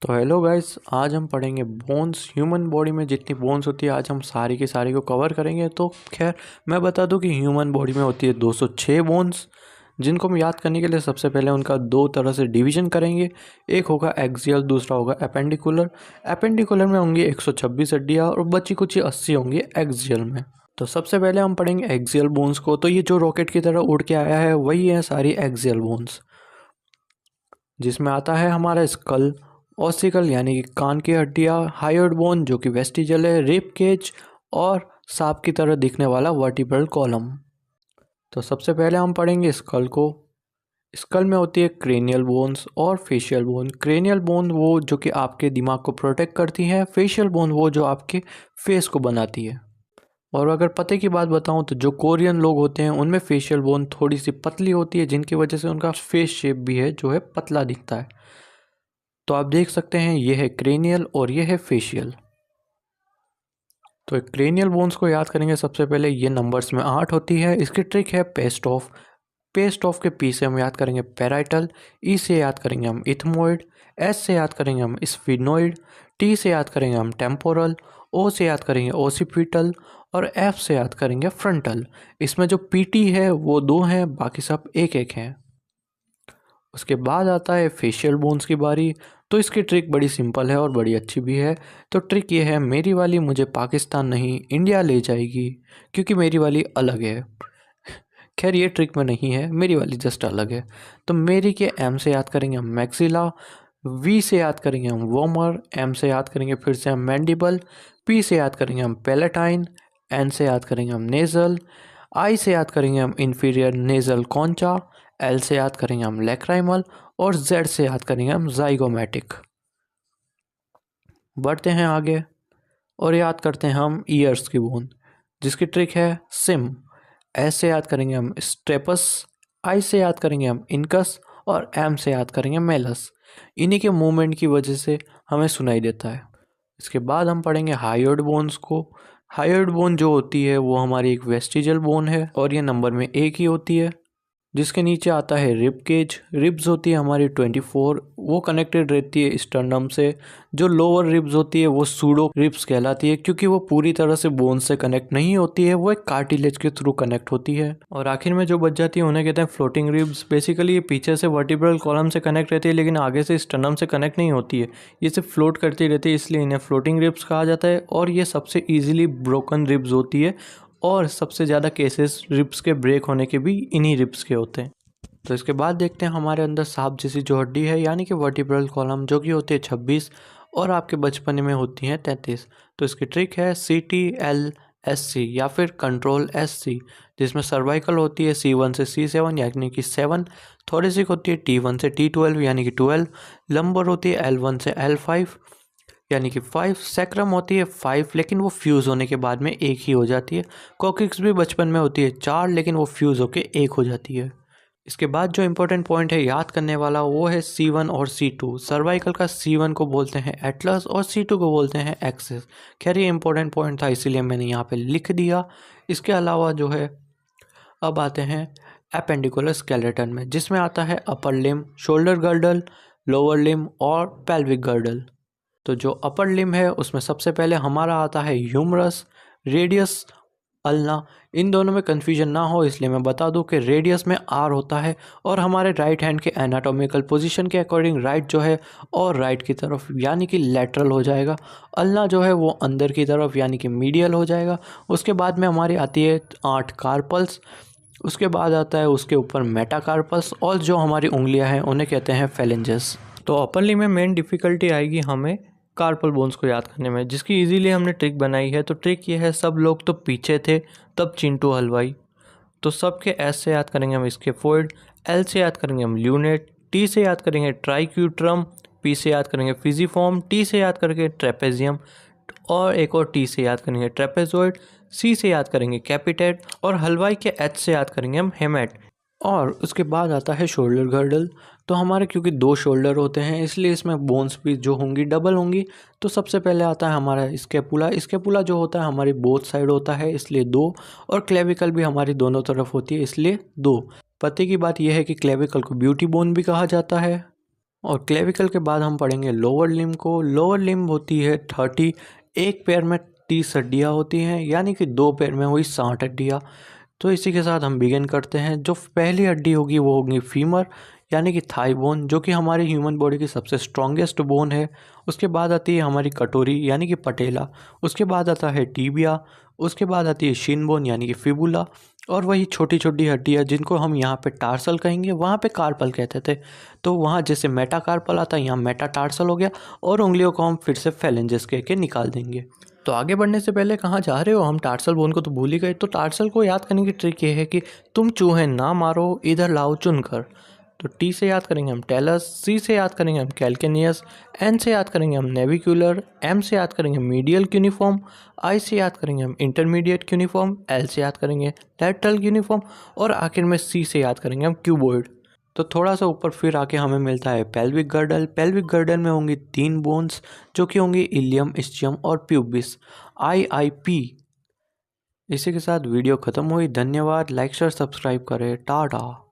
तो hello guys, आज हम पढ़ेंगे बोन्स। ह्यूमन बॉडी में जितनी बोन्स होती है आज हम सारी की सारी को कवर करेंगे। तो खैर मैं बता दूं कि ह्यूमन बॉडी में होती है 206 बोन्स, जिनको हम याद करने के लिए सबसे पहले उनका दो तरह से डिवीजन करेंगे। एक होगा एक्सियल, दूसरा होगा एपेंडिकुलर। एपेंडिकुलर में होंगी 126 हड्डियाँ और बची कुछ 80 होंगी एक्सियल में। तो सबसे पहले हम पढ़ेंगे एक्सियल बोन्स को। तो ये जो रॉकेट की तरह उड़ के आया है वही है सारी एक्सियल बोन्स, जिसमें आता है हमारा स्कल, ऑसिकल यानी कि कान की हड्डियाँ, हायोइड बोन जो कि वेस्टिजल है, रिब केज और सांप की तरह दिखने वाला वर्टिब्रल कॉलम। तो सबसे पहले हम पढ़ेंगे स्कल को। स्कल में होती है क्रेनियल बोन्स और फेशियल बोन। क्रेनियल बोन वो जो कि आपके दिमाग को प्रोटेक्ट करती है, फेशियल बोन वो जो आपके फेस को बनाती है। और अगर पते की बात बताऊं तो जो कोरियन लोग होते हैं उनमें फेशियल बोन थोड़ी सी पतली होती है, जिनकी वजह से उनका फेस शेप भी है जो है पतला दिखता है। तो आप देख सकते हैं ये है क्रेनियल और ये है फेशियल। तो क्रेनियल बोन्स को याद करेंगे सबसे पहले, ये नंबर्स में 8 होती है। इसकी ट्रिक है पेस्ट ऑफ। पेस्ट ऑफ के पी से हम याद करेंगे पैराइटल, ई से याद करेंगे हम इथमोइड, एस से याद करेंगे हम स्फिनोइड, टी से याद करेंगे हम टेम्पोरल, ओ से याद करेंगे ओसिपिटल और एफ से याद करेंगे फ्रंटल। इसमें जो पीटी है वो 2 हैं, बाकी सब एक एक हैं। उसके बाद आता है फेशियल बोन्स की बारी। तो इसकी ट्रिक बड़ी सिंपल है और बड़ी अच्छी भी है। तो ट्रिक ये है, मेरी वाली मुझे पाकिस्तान नहीं इंडिया ले जाएगी, क्योंकि मेरी वाली अलग है। खैर ये ट्रिक में नहीं है, मेरी वाली जस्ट अलग है। तो मेरी के एम से याद करेंगे हम मैक्सिला, वी से याद करेंगे हम वोमर, एम से याद करेंगे फिर से हम मैंडिबल, पी से याद करेंगे हम पेलेटाइन, एन से याद करेंगे हम नेजल, आई से याद करेंगे हम इंफीरियर नेजल कॉन्चा, एल से याद करेंगे हम लैक्राइमल और जेड से याद करेंगे हम जाइगोमेटिक। बढ़ते हैं आगे और याद करते हैं हम ईयर्स की बोन, जिसकी ट्रिक है सिम। एस से याद करेंगे हम स्टेपस, आई से याद करेंगे हम इनकस और एम से याद करेंगे मेलस। इन्हीं के मूवमेंट की वजह से हमें सुनाई देता है। इसके बाद हम पढ़ेंगे हायोइड बोन्स को। हायोइड बोन जो होती है वो हमारी एक वेस्टिजल बोन है और ये नंबर में 1 ही होती है। जिसके नीचे आता है रिब केज। रिब्स होती है हमारी 24, वो कनेक्टेड रहती है स्टर्नम से। जो लोअर रिब्स होती है वो सूडो रिब्स कहलाती है, क्योंकि वो पूरी तरह से बोन से कनेक्ट नहीं होती है, वो एक कार्टिलेज के थ्रू कनेक्ट होती है। और आखिर में जो बच जाती है उन्हें कहते हैं फ्लोटिंग रिब्स। बेसिकली ये पीछे से वर्टिब्रल कॉलम से कनेक्ट रहती है, लेकिन आगे से स्टर्नम से कनेक्ट नहीं होती है, ये सिर्फ फ्लोट करती रहती है, इसलिए इन्हें फ्लोटिंग रिब्स कहा जाता है। और ये सबसे ईजिली ब्रोकन रिब्स होती है और सबसे ज़्यादा केसेस रिब्स के ब्रेक होने के भी इन्हीं रिब्स के होते हैं। तो इसके बाद देखते हैं हमारे अंदर सांप जैसी जो हड्डी है यानी कि वर्टिब्रल कॉलम, जो कि होती है 26 और आपके बचपन में होती हैं 33। तो इसकी ट्रिक है CTLSC या फिर कंट्रोल SC, जिसमें सर्वाइकल होती है C1 से C7 यानी कि 7, थोरेसिक होती है T1 से T12 यानी कि 12, लंबर होती है L1 से L5 यानी कि 5, सैक्रम होती है 5 लेकिन वो फ्यूज़ होने के बाद में 1 ही हो जाती है। कोकिक्स भी बचपन में होती है 4 लेकिन वो फ्यूज़ होके 1 हो जाती है। इसके बाद जो इम्पोर्टेंट पॉइंट है याद करने वाला वो है C1 और C2। सर्वाइकल का C1 को बोलते हैं एटलस और C2 को बोलते हैं एक्सिस। खैर ये इम्पोर्टेंट पॉइंट था इसीलिए मैंने यहाँ पे लिख दिया। इसके अलावा जो है अब आते हैं एपेंडिकुलर स्केलेटन में, जिसमें आता है अपर लिम, शोल्डर गर्डल, लोअर लिम और पेल्विक गर्डल। तो जो अपर लिम है उसमें सबसे पहले हमारा आता है ह्यूमरस, रेडियस, अल्ना। इन दोनों में कन्फ्यूजन ना हो इसलिए मैं बता दूं कि रेडियस में आर होता है और हमारे राइट हैंड के एनाटॉमिकल पोजीशन के अकॉर्डिंग राइट जो है और राइट की तरफ यानी कि लेटरल हो जाएगा। अल्ना जो है वो अंदर की तरफ यानी कि मीडियल हो जाएगा। उसके बाद में हमारी आती है 8 कार्पल्स। उसके बाद आता है उसके ऊपर मेटाकार्पल्स और जो हमारी उंगलियां हैं उन्हें कहते हैं फेलेंजेस। तो अपर लिम में मेन डिफ़िकल्टी आएगी हमें कार्पल बोन्स को याद करने में, जिसकी इजीली हमने ट्रिक बनाई है। तो ट्रिक ये है, सब लोग तो पीछे थे तब चिंटू हलवाई। तो सबके एस से याद करेंगे हम स्केफोइड, एल से याद करेंगे हम ल्यूनेट, टी से याद करेंगे ट्राइक्यूट्रम, पी से याद करेंगे फिजिफॉर्म, टी से याद करेंगे ट्रेपेजियम और एक और टी से याद करेंगे ट्रेपेजोइड, सी से याद करेंगे कैपिटेट और हलवाई के एच से याद करेंगे हम हेमेट। और उसके बाद आता है शोल्डर गर्डल। तो हमारे क्योंकि 2 शोल्डर होते हैं इसलिए इसमें बोन्स भी जो होंगी डबल होंगी। तो सबसे पहले आता है हमारा स्केपुला। स्केपुला जो होता है हमारी बोथ साइड होता है इसलिए 2, और क्लेविकल भी हमारी दोनों तरफ होती है इसलिए 2। पते की बात यह है कि क्लेविकल को ब्यूटी बोन भी कहा जाता है। और क्लेविकल के बाद हम पढ़ेंगे लोअर लिम्ब को। लोअर लिम्ब होती है 30, एक पैर में 30 हड्डियाँ होती हैं, यानी कि 2 पैर में हुई 60 हड्डियाँ। तो इसी के साथ हम बिगिन करते हैं। जो पहली हड्डी होगी वो होगी फीमर, यानी कि थाई बोन, जो कि हमारी ह्यूमन बॉडी की सबसे स्ट्रॉन्गेस्ट बोन है। उसके बाद आती है हमारी कटोरी, यानी कि पटेला। उसके बाद आता है टीबिया। उसके बाद आती है शिन बोन, यानी कि फिबुला। और वही छोटी छोटी हड्डियाँ जिनको हम यहाँ पे टार्सल कहेंगे, वहाँ पे कार्पल कहते थे। तो वहाँ जैसे मेटाकार्पल आता है, यहाँ मेटाटार्सल हो गया। और उंगलियों को हम फिर से फेलेंजेस कह के निकाल देंगे। तो आगे बढ़ने से पहले कहाँ जा रहे हो? हम टार्सल बोन को तो भूल ही गए। तो टार्सल को याद करने की ट्रिक ये है कि तुम चूहे ना मारो, इधर लाओ चुनकर। तो टी से याद करेंगे हम टेलस, सी से याद करेंगे हम कैल्केनियस, एन से याद करेंगे हम नेविक्यूलर, एम से याद करेंगे मीडियल क्यूनिफॉर्म, आई से याद करेंगे हम इंटरमीडिएट क्यूनिफॉर्म, एल से याद करेंगे लैटरल क्यूनिफॉर्म, और आखिर में सी से याद करेंगे हम क्यूबॉइड। तो थोड़ा सा ऊपर फिर आके हमें मिलता है पेल्विक गर्डल। पेल्विक गर्डल में होंगी 3 बोन्स, जो कि होंगी इलियम, इस्चियम और प्यूबिस, IIP। इसी के साथ वीडियो ख़त्म हुई। धन्यवाद। लाइक शेयर सब्सक्राइब करें। टाटा।